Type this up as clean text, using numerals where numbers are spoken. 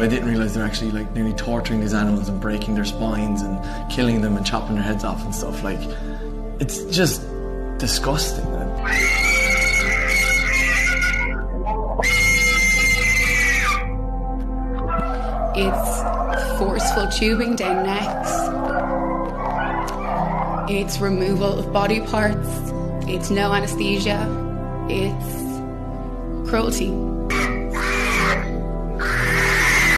But I didn't realise they're actually like nearly torturing these animals and breaking their spines and killing them and chopping their heads off and stuff. Like, it's just disgusting. It's forceful tubing down necks. It's removal of body parts. It's no anesthesia. It's cruelty.